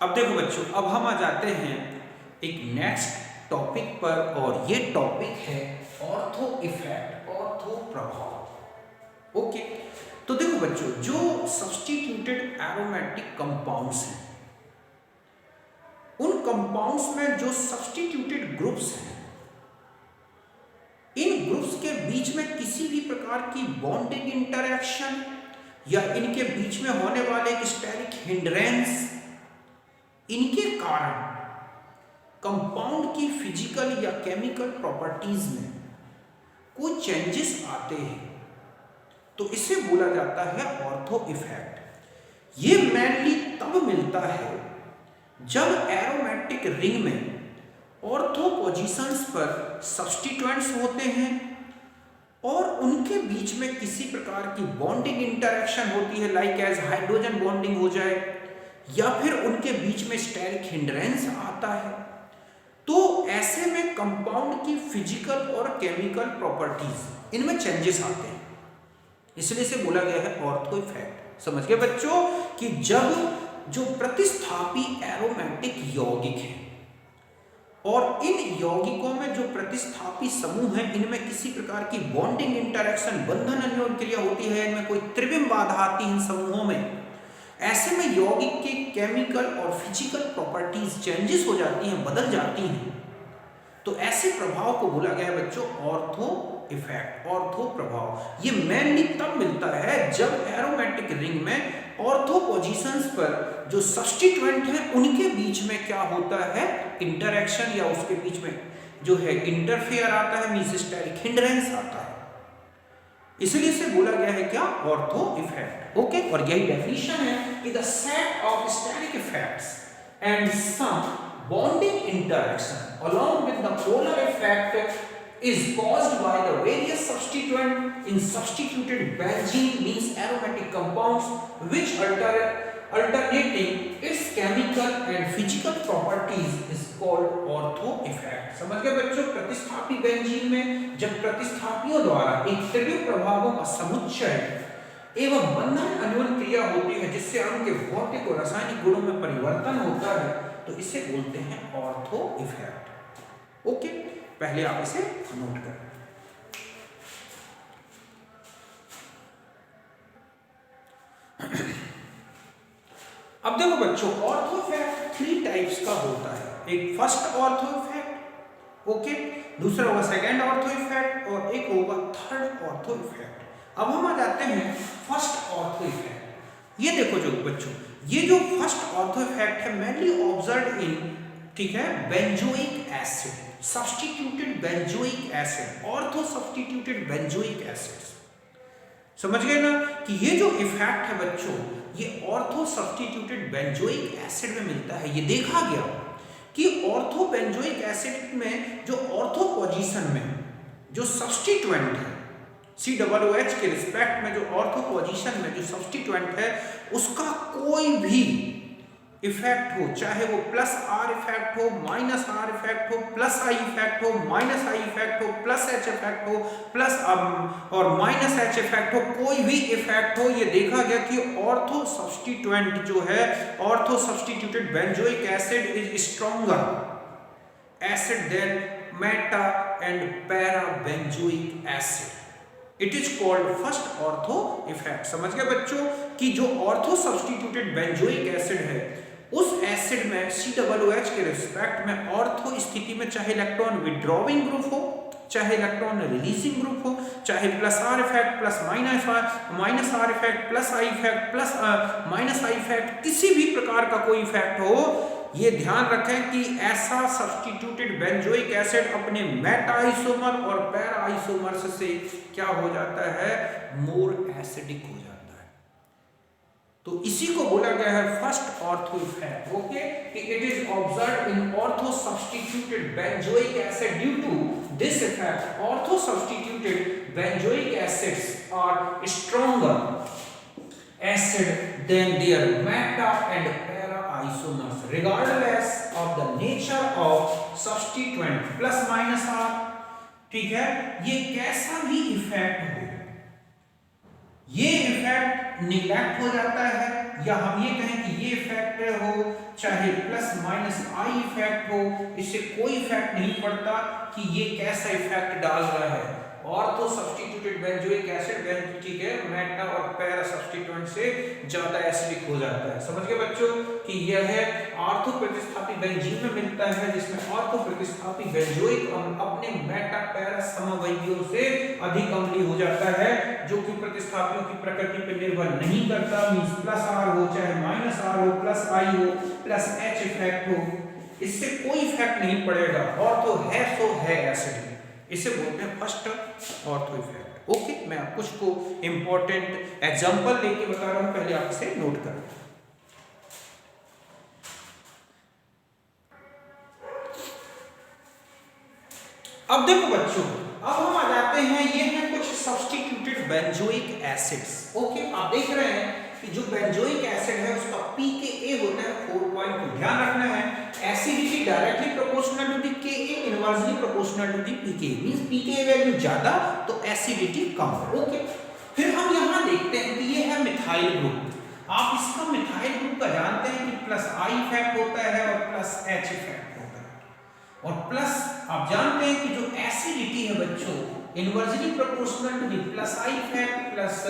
अब देखो बच्चों, अब हम आ जाते हैं एक नेक्स्ट टॉपिक पर, और ये टॉपिक है ऑर्थो इफेक्ट, ऑर्थो प्रभाव। ओके, तो देखो बच्चों, जो सब्स्टिट्यूटेड एरोमेटिक कंपाउंड्स हैं, उन कंपाउंड्स में जो सब्स्टिट्यूटेड ग्रुप्स हैं, इन ग्रुप्स के बीच में किसी भी प्रकार की बॉन्डिंग इंटरैक्शन या इनके बीच में होने वाले स्टेरिक हिंड्रेंस, इनके कारण कंपाउंड की फिजिकल या केमिकल प्रॉपर्टीज में कोई चेंजेस आते हैं, तो इसे बोला जाता है ऑर्थो इफेक्ट। ये मेनली तब मिलता है जब एरोमेटिक रिंग में ऑर्थो पोजीशंस पर सब्स्टिट्यूएंट्स होते हैं और उनके बीच में किसी प्रकार की बॉन्डिंग इंटरैक्शन होती है, लाइक एज हाइड्रोजन बॉन्डिंग हो जाए, या फिर उनके बीच में स्टेरिक हिंड्रेंस आता है। तो ऐसे में कंपाउंड की फिजिकल और केमिकल प्रॉपर्टीज, इनमें चेंजेस आते हैं, इसलिए इसे बोला गया है ऑर्थो इफेक्ट। समझ गए बच्चों कि जब जो प्रतिस्थापी एरोमेटिक यौगिक हैं और इन यौगिकों में जो प्रतिस्थापी समूह हैं, इनमें किसी प्रकार की बॉन्डिंग इंटरैक्शन, बंधन अन्योन क्रिया होती है, इनमें कोई त्रिविम बाधा आती है इन समूहों में, ऐसे में यौगिक के केमिकल और फिजिकल प्रॉपर्टीज चेंजेस हो जाती हैं, बदल जाती हैं। तो ऐसे प्रभाव को बोला गया है बच्चों ऑर्थो इफेक्ट, ऑर्थो प्रभाव। ये मेनली तब मिलता है जब एरोमेटिक रिंग में ऑर्थो पोजीशंस पर जो सब्स्टिट्यूएंट हैं उनके बीच में क्या होता है, इंटरैक्शन, या उसके बीच में जो है इंटरफेयर आता है, मींस स्टेरिक हिंड्रेंस आता है, इसलिए इसे बोला गया है क्या, ऑर्थो इफेक्ट। ओके, और यही डेफिनेशन है कि the set of steric effects and some bonding interaction along with the polar effect is caused by the various substituent in substituted benzene means aromatic compounds which alternating its chemical and physical properties is called ortho effect। समझ गए बच्चों, प्रतिस्थापी benzene में जब प्रतिस्थापियों द्वारा एक त्रिविम प्रभावों का समुच्चय एवं बंधन अन्योन क्रिया होती है जिससे अणु के भौतिक और रासायनिक गुणों में परिवर्तन होता है, तो इसे बोलते हैं ऑर्थो इफेक्ट। ओके, पहले आप इसे नोट करें। अब देखो बच्चों, ऑर्थो इफेक्ट 3 टाइप्स का होता है। एक फर्स्ट ऑर्थो इफेक्ट, ओके, दूसरा होगा सेकंड ऑर्थो इफेक्ट, और एक होगा थर्ड ऑर्थो इफेक्ट। अब हम आ जाते हैं फर्स्ट ऑर्थो इफेक्ट। ये देखो जो बच्चों, ये जो फर्स्ट ऑर्थो इफेक्ट है मेनली ऑब्जर्व्ड इन, ठीक है, benzoic acid, substituted benzoic acid, ortho substituted benzoic acids. समझ गए ना कि ये जो इफेक्ट है बच्चों, ये ऑर्थो सब्स्टिट्यूटेड बेंजोइक एसिड में मिलता है। ये देखा गया कि ऑर्थो बेंजोइक एसिड में जो ऑर्थो पोजीशन में जो सब्स्टिट्यूएंट है, COOH के रिस्पेक्ट में जो ऑर्थो पोजीशन में जो सब्स्टिट्यूएंट है, उसका कोई भी इफेक्ट हो, चाहे वो प्लस आर इफेक्ट हो, माइनस आर इफेक्ट हो, प्लस आई इफेक्ट हो, माइनस आई इफेक्ट हो, प्लस एच इफेक्ट हो, प्लस और माइनस एच इफेक्ट हो, कोई भी इफेक्ट हो, ये देखा गया कि ऑर्थो सब्स्टिट्यूएंट जो है, ortho substituted benzoic acid is stronger acid than meta and para benzoic acid. It is called first ortho effect. समझ गए बच्चों कि जो ऑर्थो सब्स्टिट्यूटेड बेंजोइक एसिड है, उस एसिड में COOH के रिस्पेक्ट में ऑर्थो स्थिति में चाहे इलेक्ट्रॉन विड्रॉविंग ग्रुप हो, चाहे इलेक्ट्रॉन रिलीजिंग ग्रुप हो, चाहे plus R effect, plus minus are effect, plus I effect, plus minus I effect, किसी भी प्रकार का कोई इफेक्ट हो, ये ध्यान रखें कि ऐसा सब्स्टिट्यूटेड बेंजोइक एसिड अपने मेटा आइसोमर और पैरा आइसोमर से क्या हो जाता है, मोर एसिडिक हो जाता है। तो इसी को बोला गया है first ortho effect. Okay, it is observed in ortho substituted benzoic acid due to this effect ortho substituted benzoic acids are stronger acid than their meta and isomers regardless of the nature of substituent plus minus r। ठीक है, ये कैसा भी effect हो, ये effect neglect हो जाता है, या हम ये कहें कि ये इफेक्ट हो चाहे प्लस माइनस आई इफेक्ट हो, इससे कोई इफेक्ट नहीं पड़ता कि ये कैसा इफेक्ट डाल रहा है। ऑर्थो सब्स्टिट्यूटेड बेंजोइक एसिड ठीक है मेटा और पैरा सब्स्टिट्यूएंट से ज्यादा एसिडिक हो जाता है। समझ गए बच्चों कि यह है ऑर्थो प्रतिस्थापी बेंजीन में मिलता है, जिसमें ऑर्थो प्रतिस्थापी बेंजोइक अपने मेटा पैरा समवयवियों से अधिक अम्लीय हो जाता है, जो कि प्रतिस्थापियों की प्रकृति पर निर्भर नहीं करता। मींस प्लस आर हो चाहे माइनस आर हो, प्लस आई हो प्लस एच इफेक्ट हो, इससे कोई इफेक्ट नहीं पड़ेगा। ऑर्थो है सो है एसिड, इसे बोलते हैं फर्स्ट ऑर्थो इफेक्ट। ओके, मैं आपको इसको इंपॉर्टेंट एग्जांपल लेके बता रहा हूं, पहले आप इसे नोट करें। अब देखो बच्चों, अब हम आ जाते हैं, ये हैं कुछ सब्स्टिट्यूटेड बेंजोइक एसिड्स। ओके, आप देख रहे हैं कि जो बेंजोइक एसिड है उसका pKa होता है 4.2। ध्यान रखना है acidity directly proportional to the Ka, inversely proportional to the pKa। Means pKa value ज्यादा तो एसिडिटी कम। ओके, फिर हम यहां देखते हैं कि ये है मिथाइल ग्रुप। आप इसका मिथाइल ग्रुप का जानते हैं कि प्लस आई इफेक्ट होता है और प्लस एच इफेक्ट होता है। और प्लस आप जानते हैं कि जो एसिडिटी है बच्चों inversely proportional to the plus I effect plus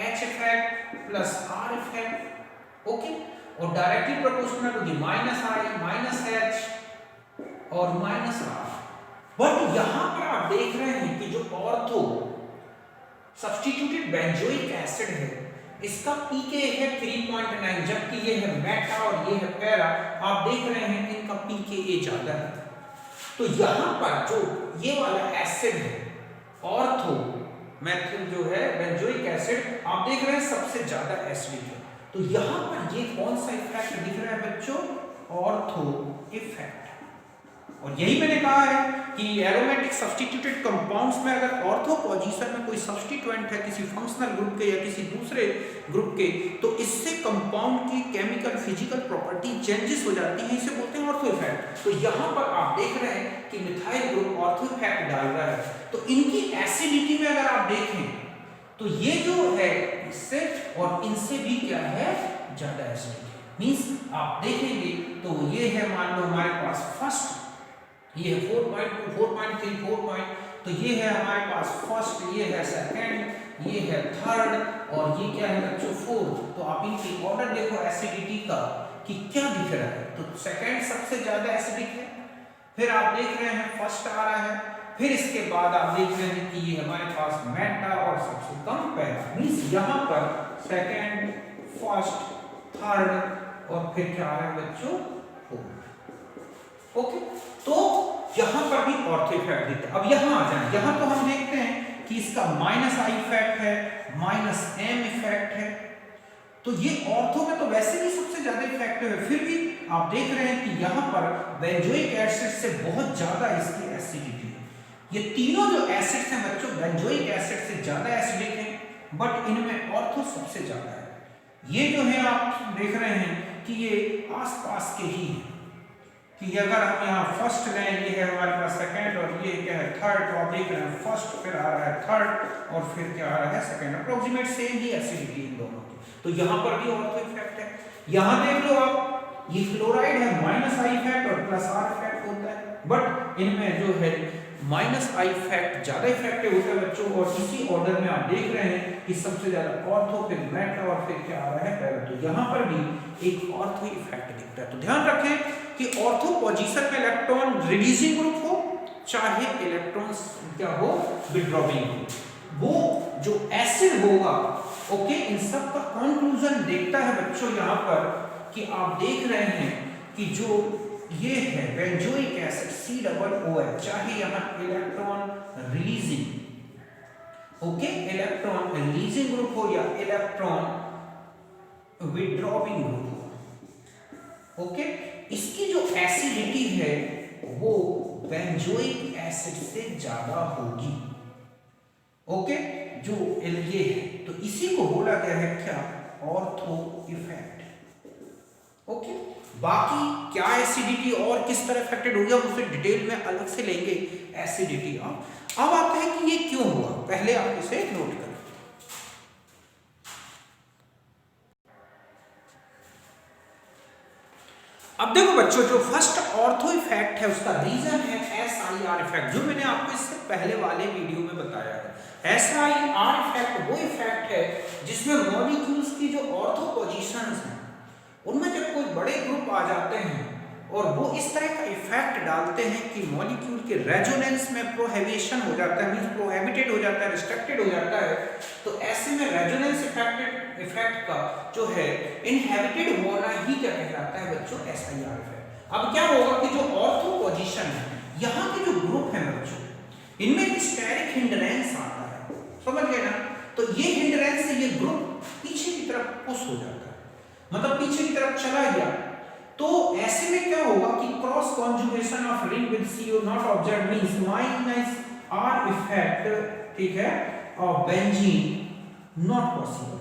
H effect plus R effect. Okay, और directly proportional to the minus I minus H और माइनस आर। बट यहां पर आप देख रहे हैं कि जो ऑर्थो सब्स्टिट्यूटेड बेंजोइक एसिड है इसका pK है 3.9, जबकि ये है मेटा और ये है पैरा। आप देख रहे हैं इनका pKa ज्यादा है। तो यहां पर जो ये वाला एसिड है ऑर्थो मैथिल जो है बेंजोइक एसिड, आप देख रहे हैं सबसे ज्यादा एसिडिक है। तो यहां पर ये कौन सा इफेक्ट दिख रहा है बच्चों? Ortho effect. और यही मैंने कहा है कि एरोमेटिक सब्स्टिट्यूटेड कंपाउंड्स में अगर ऑर्थो पोजीशन में कोई सब्स्टिट्यूएंट है किसी फंक्शनल ग्रुप के या किसी दूसरे ग्रुप के, तो इससे कंपाउंड की केमिकल फिजिकल प्रॉपर्टी चेंजेस हो जाती है, इसे बोलते हैं ऑर्थो इफेक्ट। तो यहां पर आप देख रहे हैं कि मिथाइल ग्रुप ऑर्थो इफेक्ट डाल रहा है। तो इनकी एसिडिटी में अगर आप देखें तो ये जो है इससे और इनसे भी क्या है ज्यादा एसिडिक है। मींस आप देखेंगे तो ये है, मान लो हमारे पास फर्स्ट ये है 4.2 4.3 4. तो ये है हमारे पास फर्स्ट, ये है सेकंड, ये है थर्ड और ये क्या है बच्चों फोर्थ। तो आप इनकी ऑर्डर देखो एसिडिटी का कि क्या दिख रहा है। तो सेकंड सबसे ज्यादा एसिडिक है, फिर आप देख रहे हैं फर्स्ट आ रहा है, फिर इसके बाद आप देख रहे हैं कि ये हमारे पास मेटा और सबसे कम पैरा। मींस यहाँ पर सेकंड फर्स्ट थर्ड और फिर क्या आ रहा है बच्चों फोर्थ। ओके, तो यहां पर भी ऑर्थो इफेक्ट दिखता है। अब यहां आ जाए, यहां तो हम देखते हैं कि इसका माइनस आई इफेक्ट है, माइनस एम इफेक्ट है। तो ये ऑर्थो में तो वैसे भी सबसे ज्यादा इफेक्टिव है, फिर भी आप देख रहे हैं कि यहां पर बेंजोइक एसिड से बहुत ज्यादा इसकी एसिडिटी है। ये तीनों जो एसिड्स हैं बच्चों बेंजोइक एसिड से ज्यादा एसिडिक हैं, बट इनमें ऑर्थो सबसे ज्यादा है। ये जो है आप देख रहे हैं कि ये आसपास के ही हैं कि अगर हम यहाँ फर्स्ट लें, ये है हमारे पास सेकंड और ये क्या है थर्ड। तो आप देख रहे हैं फर्स्ट, फिर आ रहा है थर्ड और फिर क्या आ रहा है सेकंड। अप्रोक्सीमेट सेम ही एसिडिटी इन दोनों की। तो यहाँ पर भी ऑर्थो इफेक्ट है। यहाँ देख लो आप, ये क्लोराइड है माइनस आई इफेक्ट और प्लस आर इफेक्ट होता है, बट इनमें जो है माइनस आई इफेक्ट ज्यादा इफेक्टिव होता है बच्चों। और इसी ऑर्डर में आप देख रहे हैं कि सबसे ज्यादा ऑर्थो, फिर मेटा और फिर क्या आ रहा है पैरा। तो यहाँ पर भी एक ऑर्थो इफेक्ट दिखता है। तो ध्यान रखें कि ऑर्थो पोजीशन में इलेक्ट्रॉन रिलीजिंग ग्रुप हो चाहे इलेक्ट्रॉन्स क्या हो विड्रॉइंग हो, वो जो एसिड होगा ओके इन सब का कंक्लूजन देखता है बच्चों। यहाँ पर कि आप देख रहे हैं कि जो ये है बेंजोइक एसिड COOH, चाहे यहाँ electron releasing okay electron releasing group हो या इलेक्ट्रॉन विड्रॉइंग ग्रुप हो, ओके इसकी जो एसिडिटी है वो बेंजोइक एसिड से ज्यादा होगी। ओके, जो ये है तो इसी को बोला गया है क्या ऑर्थो इफेक्ट। ओके, बाकी क्या एसिडिटी और किस तरह इफेक्टेड हो गया उसे डिटेल में अलग से लेंगे एसिडिटी। अब आते हैं कि ये क्यों हुआ, पहले आप इसे नोट करें। अब देखो बच्चों, जो फर्स्ट ऑर्थो इफेक्ट है उसका रीजन है SIR इफेक्ट, जो मैंने आपको इससे पहले वाले वीडियो में बताया है। SIR इफेक्ट वो इफेक्ट है जिसमें मॉलिक्यूल्स की जो ऑर्थो पोजीशंस हैं उनमें जब कोई बड़े ग्रुप आ जाते हैं और वो इस तरह का इफेक्ट डालते हैं कि मॉलिक्यूल के रेजोनेंस में प्रोहिबिशन हो जाता है, मींस प्रोहिबिटेड हो जाता है, रिस्ट्रिक्टेड हो जाता है, तो ऐसे में रेजोनेंस इफेक्ट का जो है इनहेबिटेड होना ही क्या कहलाता है बच्चों, SIR इफेक्ट। अब क्या होगा कि जो ऑर्थो पोजीशन है, यहाँ के जो ग्रुप है बच्चों, इनमें एक स्टेरिक हिंड्रेंस आता है, समझ गए ना। तो ये हिंड्रेंस से ये ग्रुप पीछे की तरफ पुश हो जाता है, मतलब पीछे की तरफ चला गया। तो ऐसे में क्या होगा कि cross conjugation of ring with CO not observed means minus R effect, ठीक है, ऑफ बेंजीन नॉट पॉसिबल।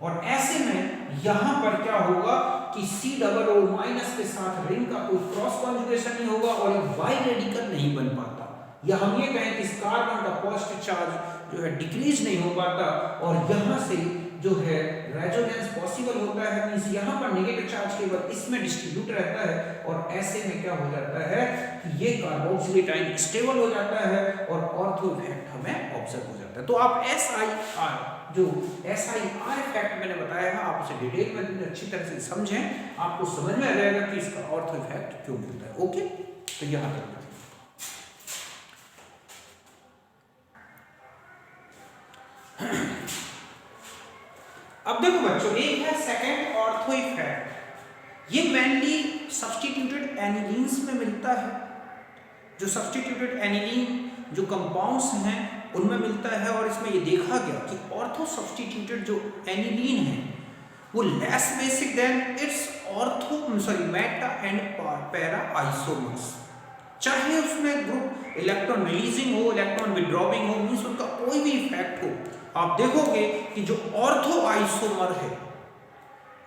और ऐसे में यहां पर क्या होगा कि COO माइनस के साथ रिंग का कोई क्रॉस कॉन्जुगेशन नहीं होगा और एक बाई रेडिकल नहीं बन पाता, या हम ये कहें कि इस कार्बन का पॉजिटिव चार्ज जो है डिक्रीज नहीं हो पाता और यहां से जो है रेजोनेंस पॉसिबल होता है, मींस यहां पर नेगेटिव चार्ज केवल इसमें डिस्ट्रीब्यूट रहता है और ऐसे में क्या हो जाता है कि ये कार्बोक्सिलेट आयन स्टेबल हो जाता है और ऑर्थो इफेक्ट हमें ऑब्जर्व हो जाता है। तो आप SIR, जो SIR इफेक्ट मैंने बताया है, आप उसे डिटेल में अच्छी तरह से समझें, आपको समझ में आ जाएगा कि इसका ऑर्थो इफेक्ट क्यों मिलता है। ओके, तो यहां तक अब देखो बच्चों, एक है सेकंड ऑर्थो इफेक्ट। ये मेनली सब्स्टिट्यूटेड एनिलीन्स में मिलता है। जो सब्स्टिट्यूटेड एनिलीन जो कंपाउंड्स हैं उनमें मिलता है और इसमें ये देखा गया कि ऑर्थो सब्स्टिट्यूटेड जो एनिलीन है वो less basic than its meta and para isomers. चाहे उसमें ग्रुप इलेक्ट्रॉन रिलीजिंग हो, इलेक्ट्रॉन विड्रॉविंग हो, मींस उनका कोई भी इफेक्ट हो, आप देखोगे कि जो ऑर्थो आइसोमर है,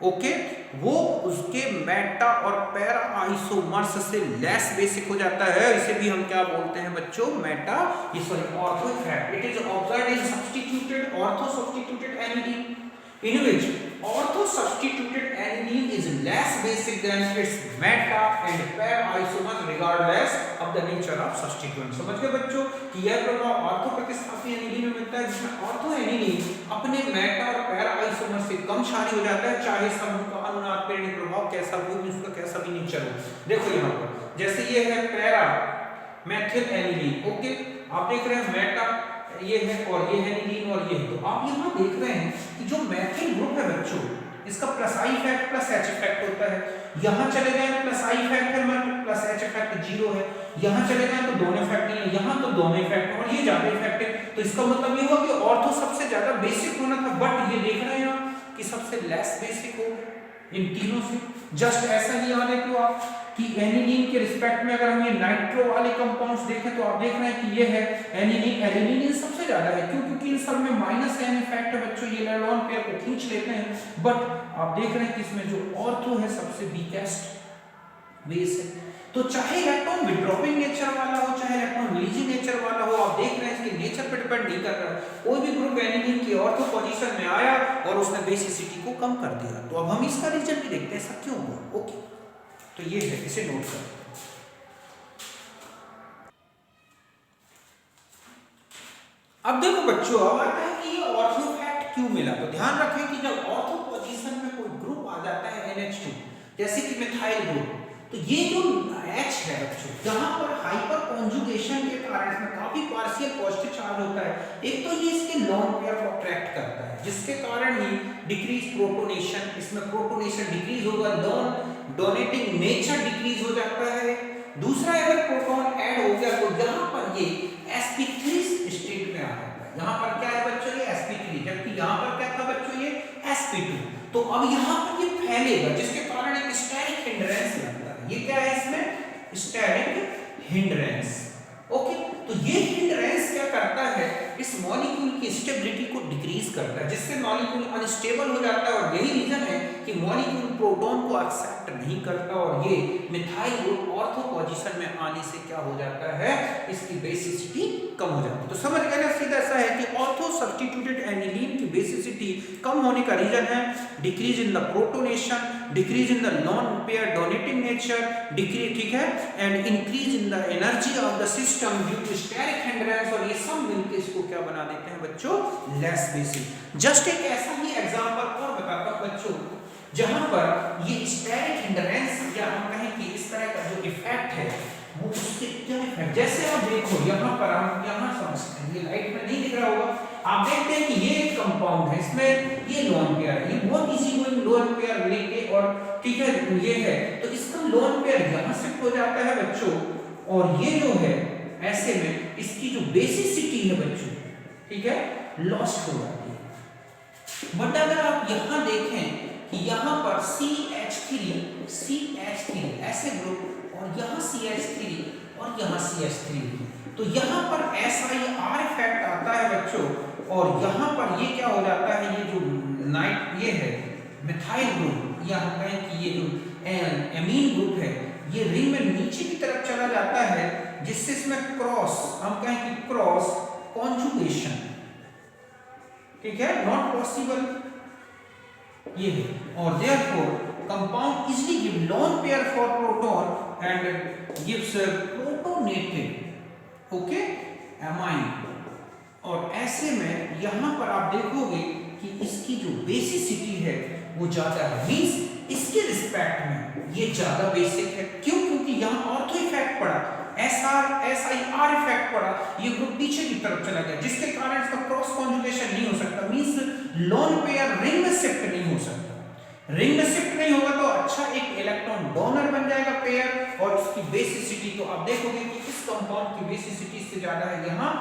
ओके, वो उसके मेटा और पैरा आइसोमर्स से लेस बेसिक हो जाता है। इसे भी हम क्या बोलते हैं बच्चों, मेटा, ये sorry ortho effect. It is observed in substituted ortho substituted aniline in which ortho substituted aniline is less basic than its meta and pair isomers regardless of the nature of substituent। समझ गए बच्चों कि यह प्रभाव ortho प्रतिस्थापी aniline में मिलता है, जिसमें ऑर्थो एनिलीन अपने मेटा और पैर आइसोमर से कम क्षारीय हो जाता है, चाहे समूह का अनुनाद प्रेरणिक प्रभाव कैसा भी, उसका कैसा भी नेचर हो। देखो यहाँ पर जैसे ये है पैरा मेथिल एनिलीन, ओके, आप देख रहे हैं मेटा ये है और ये है एनिलीन और ये है, तो आप यहाँ देख रहे हैं कि जो मेथिल ग्रुप है बच्चों, इसका plus I effect plus H effect होता है। यहाँ चले गए प्लस I इफेक्ट है, प्लस H इफेक्ट 0 है। यहाँ चले गए तो दोनों इफेक्ट नहीं है, यहाँ तो दोनों इफेक्ट और ये ज्यादा इफेक्ट है। तो इसका मतलब ये हुआ कि ऑर्थो सबसे ज्यादा बेसिक होना था, बट ये देख रहे हैं आप कि सबसे लेस बेसिक हो इन तीनों से। जस्ट ऐसा ही आने को आप कि एनिलीन के रिस्पेक्ट में अगर हम ये नाइट्रो वाले कंपाउंड्स देखें तो आप देख रहे हैं कि ये है एनिलीन, एनिलीन सबसे ज्यादा है क्योंकि इन सब में माइनस N इफेक्ट है बच्चों, ये इलेक्ट्रॉन पेयर को खींच लेते हैं। बट आप देख रहे हैं कि इसमें जो ऑर्थो है सबसे वीकेस्ट बेस है। तो चाहे इलेक्ट्रॉन विड्रॉविंग नेचर वाला हो, चाहे इलेक्ट्रॉन रिलीजिंग नेचर वाला हो, आप देख रहे हैं इसके नेचर पर डिपेंड नहीं कर रहा है। कोई भी ग्रुप एनिलीन की ऑर्थो पोजीशन में आया और उसने बेसिसिटी को कम कर दिया। तो अब हम इसका रीजन भी देखते हैं, ऐसा क्यों हुआ। ओके, तो ये है, इसे नोट कर। अब देखो बच्चों, अब आता है कि ये ऑर्थो इफेक्ट क्यों मिला। तो ध्यान रखें कि जब ऑर्थो पोजीशन में कोई ग्रुप आ जाता है NH2, जैसे कि मिथाइल ग्रुप, तो ये जो H है बच्चों, जहां पर हाइपर कॉन्जुगेशन के कारण इसमें काफी पार्शियल पॉजिटिव चार्ज होता है। एक तो ये इसके लोन पेयर को अट्रैक्ट करता है, जिसके कारण ही डिक्रीज प्रोटोनेशन, इसमें प्रोटोनेशन डिक्रीज होगा, डोनेटिंग नेचर डिक्रीज हो जाता है। दूसरा, अगर प्रोटॉन ऐड हो गया तो यहाँ पर ये sp3 स्टेट में आ जाता है। यहाँ पर क्या है बच्चों, ये sp3, जबकि यहाँ पर क्या था बच्चों, ये sp2। तो अब यहाँ पर ये फैलेगा, जिसके कारण एक स्टेरिक हिंड्रेंस लगता है। ये क्या है इसमें, स्टेरिक हिंड्रेंस। ओके, तो ये हिंड्रेंस क्या करता है, इस मॉलिक्यूल की स्टेबिलिटी को डिक्रीज करता है, जिससे मॉलिक्यूल अनस्टेबल हो जाता है। और यही रीजन है कि मॉलिक्यूल प्रोटॉन को एक्सेप्ट नहीं करता और ये मिथाइल ग्रुप ऑर्थो पोजीशन में आने से क्या हो जाता है, इसकी बेसिसिटी कम हो जाती है। तो समझ गए ना, सीधा सा है कि ऑर्थो सब्स्टिट्यूटेड एनिलीन की बेसिसिटी कम होने का रीजन है decrease in the protonation, decrease in the lone pair donating nature, decrease, ठीक है, and increase in the energy of the system due to steric hindrance. और ये सब मिलकर इसको क्या बना देते हैं बच्चों, लेस बेसिक। जस्ट एक ऐसा ही एग्जांपल और बताता हूं बच्चों, जहां पर ये स्टेरिक हिंड्रेंस या हम कहें कि इस तरह का जो इफेक्ट है वो उसके क्या इफेक्ट, जैसे आप देखो यहाँ पर हम यहाँ समझते हैं, ये लाइट में नहीं दिख रहा होगा, आप देखते हैं कि ये एक कंपाउंड है, इसमें ये लोन पेयर है, ये बहुत इजी गोइंग लोन पेयर लेके, और ठीक है ये है तो इसका लोन पेयर यहाँ शिफ्ट हो जाता है बच्चों, और ये जो है ऐसे में इसकी जो बेसिसिटी है बच्चों, ठीक है, लॉस्ट हो जाती है। बट अगर आप यहाँ देखें कि यहाँ पर CH3 ऐसे ग्रुप, और यहाँ CH3 और यहाँ CH3, तो यहाँ पर SiR इफेक्ट आता है बच्चों, और यहाँ पर ये क्या हो जाता है, ये जो नाइट ये है मिथाइल ग्रुप या हम कहें कि ये जो एमीन ग्रुप है, ये रिंग में नीचे की तरफ चला जाता है, जिससे इसमें क्रॉस, हम कहें कि क्रॉस कॉन्जुगेशन, ठीक है, नॉट पॉसिबल ये है, और therefore compound easily give lone pair for proton and gives protonated okay amine. और ऐसे में यहां पर आप देखोगे कि इसकी जो बेसिसिटी है वो ज्यादा है, मींस इसके रिस्पेक्ट में ये ज्यादा बेसिक है। क्यों? क्योंकि यहां ऑर्थो इफेक्ट पड़ा, SiR इफेक्ट पड़ा, ये ग्रुप पीछे की तरफ चला गया, जिसके कारण इसका क्रॉस कॉन्जुगेशन नहीं हो सकता, मींस लोन पेयर रिंग में शिफ्ट नहीं हो सकता। रिंग में शिफ्ट नहीं होगा तो अच्छा एक इलेक्ट्रॉन डोनर बन जाएगा पेयर, और इसकी बेसिसिटी तो आप देखोगे कि इस कंपाउंड की बेसिसिटी से ज्यादा है, यहाँ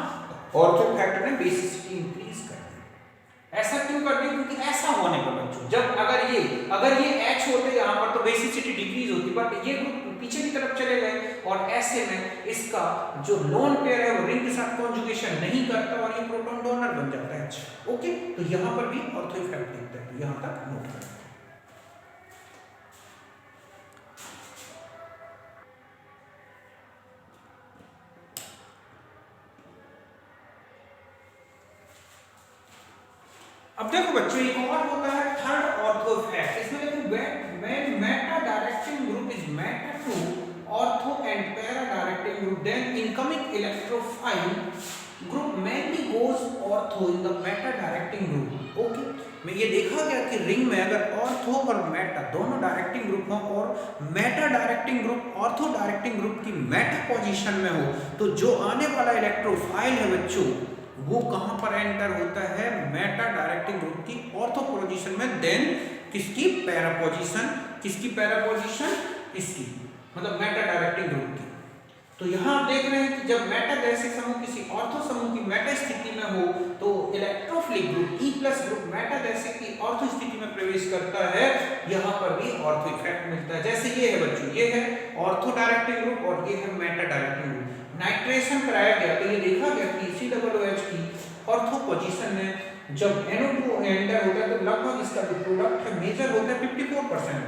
ऑर्थो इफेक्ट ने बेसिसिटी इंक्रीज कर दी। ऐसा क्यों कर दी? क्योंकि ऐसा होने पर बच्चों, जब अगर ये H होते यहाँ पर तो बेसिसिटी डिक्रीज होती, बट ये ग्रुप पीछे की तरफ चले गए, और ऐसे में इसका जो लोन पेयर है वो रिंग के साथ कॉन्जुगेशन नहीं करता और ये प्रोटॉन डोनर बन जाता है। अच्छा ओके, तो यहाँ पर भी ऑर्थो इफेक्ट दिखता है, तो यहाँ तक नोट करें। अब देखो बच्चों, एक और होता है थर्ड ऑर्थो इफेक्ट। इसमें देखो when meta directing group is meta to ortho and para directing group, then incoming electrophile group mainly goes ortho in the meta directing group. Okay, मैं ये देखा गया कि रिंग में अगर ऑर्थो और मेटा दोनों डायरेक्टिंग ग्रुप हो, और Meta directing group ortho directing group की मेटा पोजीशन में हो, तो जो आने वाला इलेक्ट्रोफाइल है बच्चों वो कहां पर एंटर होता है, मेटा डायरेक्टिंग ग्रुप की ऑर्थो पोजीशन में, देन किसकी पैरा पोजीशन, किसकी पैरा पोजीशन, इसकी, मतलब मेटा डायरेक्टिंग ग्रुप की। तो यहां आप देख रहे हैं कि जब मेटा जैसे समूह किसी ऑर्थो समूह की मेटा स्थिति में हो तो electrophilic group E+ group Meta जैसे की ऑर्थो स्थिति में प्रवेश करता है, यहां पर भी ऑर्थो इफेक्ट मिलता है। जैसे ये है बच्चों, ये है ऑर्थो डायरेक्टिंग ग्रुप और ये है मेटा डायरेक्टिंग ग्रुप। नाइट्रेशन कराया गया तो ये देखा गया कि COOH की ऑर्थो पोजीशन में जब NO2 एंटर होता है तो लगभग इसका जो प्रोडक्ट है मेजर होता है 54%,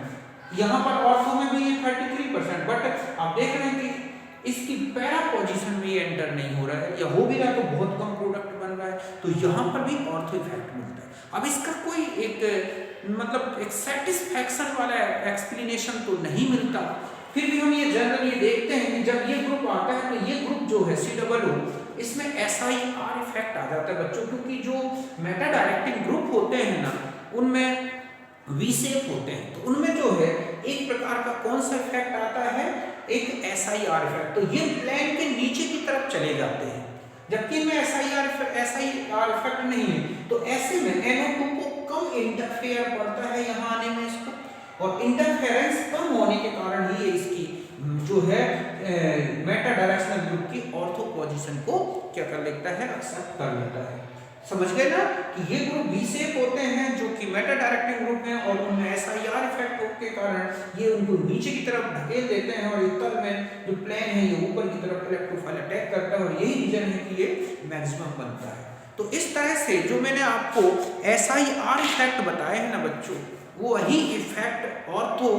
यहाँ पर ऑर्थो में भी ये 33%, बट आप देख रहे हैं कि इसकी पैरा पोजीशन में ये एंटर नहीं हो रहा है, या हो भी रहा है तो बहुत कम प्रोडक्ट बन रहा है, तो यहाँ पर भी ऑर्थो इफेक्ट मिलता है। अब इसका कोई एक मतलब एक सेटिस्फैक्शन वाला एक्सप्लेनेशन तो नहीं मिलता, फिर भी हम ये जनरल ये देखते हैं कि जब ये ग्रुप आता है तो ये ग्रुप जो है COO, इसमें SiR इफेक्ट आ जाता है बच्चों, क्योंकि जो मेटा डायरेक्टिंग ग्रुप होते हैं ना उनमें V शेप होते हैं, तो उनमें जो है एक प्रकार का कौन सा इफेक्ट आता है, एक SiR इफेक्ट, तो ये प्लेन के नीचे की तरफ चले जाते हैं, जबकि इनमें SiR इफेक्ट नहीं है। तो ऐसे में NO2 को कम इंटरफेयर पड़ता है यहाँ आने में इसको, और इंटरफेरेंस कम होने के कारण ही इसकी जो है मेटा डायरेक्शनल ग्रुप की ऑर्थो पोजीशन को क्या कर लेता है, एक्सेप्ट कर लेता है। समझ गए ना कि ये ग्रुप V शेप होते हैं जो कि मेटा डायरेक्टिंग ग्रुप हैं, और उनमें SiR इफेक्ट के कारण ये उनको नीचे की तरफ ढकेल देते हैं, और उत्तर में जो प्लेन है ये ऊपर की तरफ इलेक्ट्रोफाइल अटैक करता है, और यही रीजन है कि ये मैक्सिमम बनता है। तो इस तरह से जो मैंने आपको SIR इफेक्ट बताए हैं ना बच्चों, वो वही इफेक्ट ऑर्थो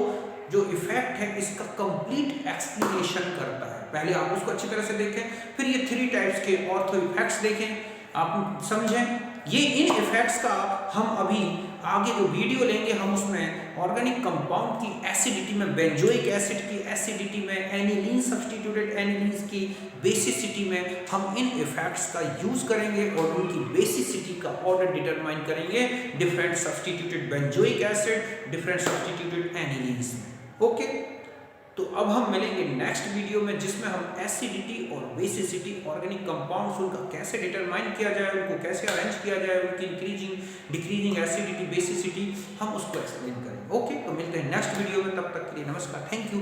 जो इफेक्ट है इसका कंप्लीट एक्सप्लेनेशन करता है। पहले आप उसको अच्छी तरह से देखें, फिर ये 3 टाइप्स के ऑर्थो इफेक्ट्स देखें, आप समझें। ये इन इफेक्ट्स का हम अभी आगे जो वीडियो लेंगे हम उसमें ऑर्गेनिक कंपाउंड की एसिडिटी में, बेंजोइक एसिड की एसिडिटी में, एनिलीन सब्स्टिट्यूटेड एनिलीन्स की बेसिसिटी में हम इन इफेक्ट्स का यूज करेंगे और उनकी बेसिसिटी का ऑर्डर डिटरमाइन करेंगे different substituted benzoic acid, different substituted anilines में। ओके, तो अब हम मिलेंगे नेक्स्ट वीडियो में जिसमें हम एसिडिटी और बेसिसिटी ऑर्गेनिक कंपाउंड्स उनका कैसे डिटरमाइन किया जाए, उनको कैसे अरेंज किया जाए, उनकी इंक्रीजिंग डिक्रीजिंग एसिडिटी बेसिसिटी हम उसको एक्सप्लेन करेंगे। ओके, तो मिलते हैं नेक्स्ट वीडियो में, तब तक के लिए नमस्कार, थैंक यू।